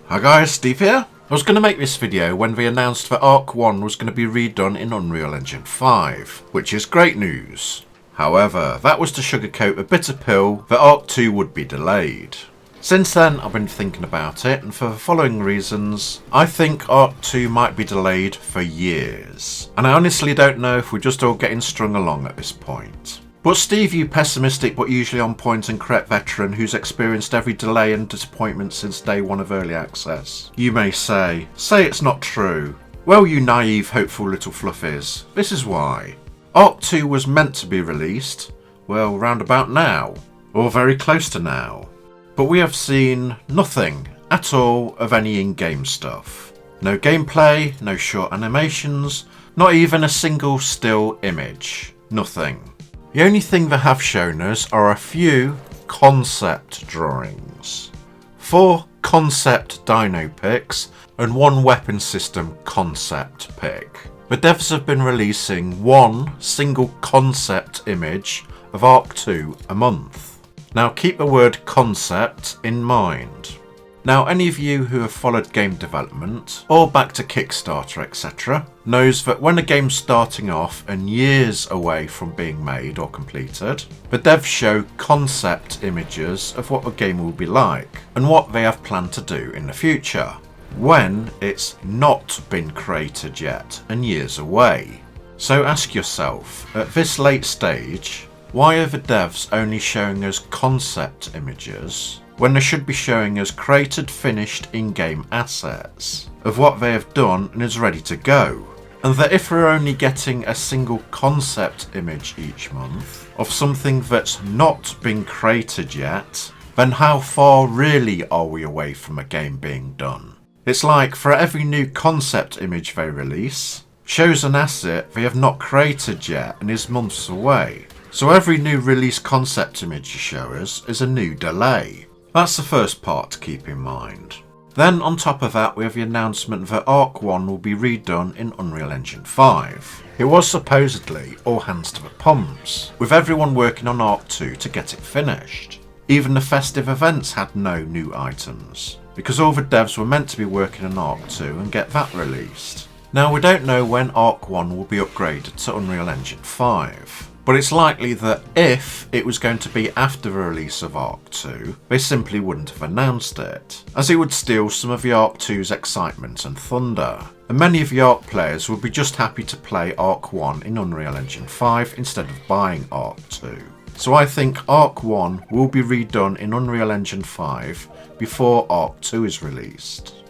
Hi guys, Steve here. I was going to make this video when they announced that Ark 1 was going to be redone in Unreal Engine 5, which is great news. However, that was to sugarcoat a bitter pill that Ark 2 would be delayed. Since then, I've been thinking about it, and for the following reasons, I think Ark 2 might be delayed for years. And I honestly don't know if we're just all getting strung along at this point. But Steve, you pessimistic but usually on point and correct veteran who's experienced every delay and disappointment since day one of early access, you may say it's not true. Well, you naive, hopeful little fluffies, this is why. Ark 2 was meant to be released, well, round about now, or very close to now. But we have seen nothing at all of any in-game stuff. No gameplay, no short animations, not even a single still image. Nothing. The only thing they have shown us are a few concept drawings. 4 concept dino pics and 1 weapon system concept pic. The devs have been releasing 1 single concept image of Ark 2 a month. Now keep the word concept in mind. Now any of you who have followed game development, or back to Kickstarter etc, knows that when a game's starting off and years away from being made or completed, the devs show concept images of what the game will be like, and what they have planned to do in the future, when it's not been created yet and years away. So ask yourself, at this late stage, why are the devs only showing us concept images when they should be showing us created, finished in-game assets of what they have done and is ready to go? And that if we're only getting a single concept image each month of something that's not been created yet, then how far really are we away from a game being done? It's like for every new concept image they release, shows an asset they have not created yet and is months away. So every new release concept image you show us is a new delay. That's the first part to keep in mind. Then on top of that we have the announcement that Ark 1 will be redone in Unreal Engine 5. It was supposedly all hands to the pumps, with everyone working on Ark 2 to get it finished. Even the festive events had no new items, because all the devs were meant to be working on Ark 2 and get that released. Now we don't know when Ark 1 will be upgraded to Unreal Engine 5. But it's likely that if it was going to be after the release of Ark 2, they simply wouldn't have announced it, as it would steal some of the Ark 2's excitement and thunder. And many of the Ark players would be just happy to play Ark 1 in Unreal Engine 5 instead of buying Ark 2. So I think Ark 1 will be redone in Unreal Engine 5 before Ark 2 is released.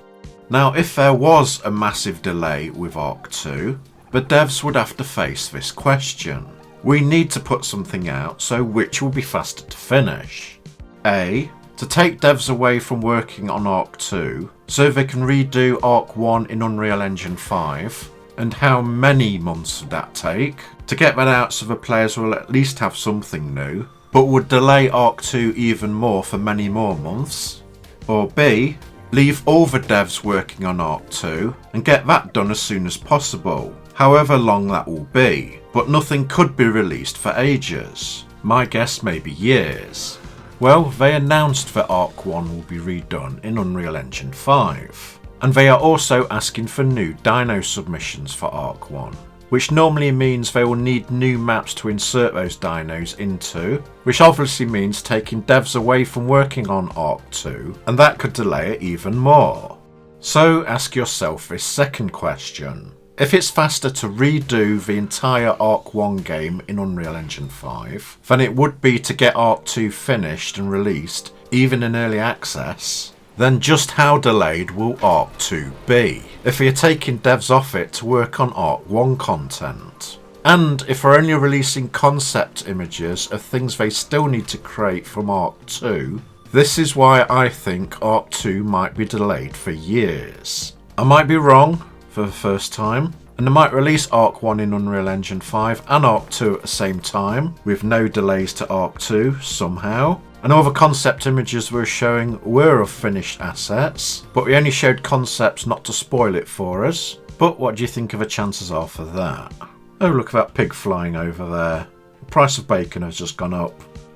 Now if there was a massive delay with Ark 2, the devs would have to face this question. We need to put something out, so which will be faster to finish? A. To take devs away from working on Ark 2, so they can redo Ark 1 in Unreal Engine 5, and how many months would that take? To get that out so the players will at least have something new, but would delay Ark 2 even more for many more months? Or B. Leave all the devs working on Ark 2, and get that done as soon as possible, however long that will be. But nothing could be released for ages. My guess may be years. Well, they announced that Ark 1 will be redone in Unreal Engine 5. And they are also asking for new dino submissions for Ark 1. Which normally means they will need new maps to insert those dinos into. Which obviously means taking devs away from working on Ark 2. And that could delay it even more. So ask yourself this second question. If it's faster to redo the entire Ark 1 game in Unreal Engine 5 than it would be to get Ark 2 finished and released, even in early access, then just how delayed will Ark 2 be if we are taking devs off it to work on Ark 1 content? And if we're only releasing concept images of things they still need to create from Ark 2, this is why I think Ark 2 might be delayed for years. I might be wrong for the first time, and they might release Ark 1 in Unreal Engine 5 and Ark 2 at the same time, with no delays to Ark 2 somehow. And all the concept images we were showing were of finished assets, but we only showed concepts not to spoil it for us. But what do you think of the chances are for that? Oh, look at that pig flying over there. The price of bacon has just gone up.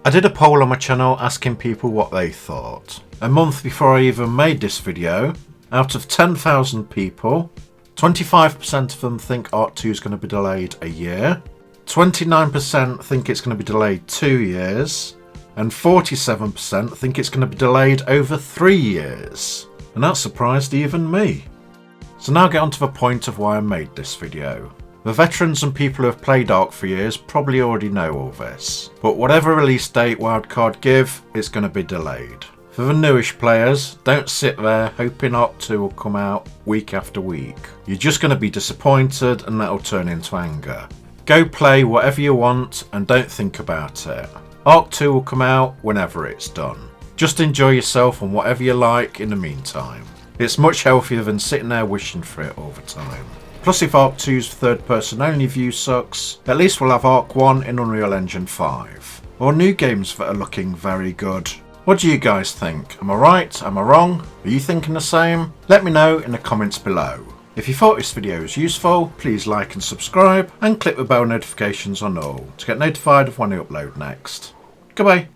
I did a poll on my channel asking people what they thought. A month before I even made this video, Out of 10,000 people, 25% of them think Ark 2 is going to be delayed a year, 29% think it's going to be delayed 2 years, and 47% think it's going to be delayed over 3 years. And that surprised even me. So now get on to the point of why I made this video. The veterans and people who have played Ark for years probably already know all this, but whatever release date Wildcard give, it's going to be delayed. For the newish players, don't sit there hoping Ark 2 will come out week after week. You're just going to be disappointed and that'll turn into anger. Go play whatever you want and don't think about it. Ark 2 will come out whenever it's done. Just enjoy yourself and whatever you like in the meantime. It's much healthier than sitting there wishing for it all the time. Plus, if Ark 2's third person only view sucks, at least we'll have Ark 1 in Unreal Engine 5. Or new games that are looking very good. What do you guys think? Am I right? Am I wrong? Are you thinking the same? Let me know in the comments below. If you thought this video was useful, please like and subscribe and click the bell notifications on all to get notified of when I upload next. Goodbye.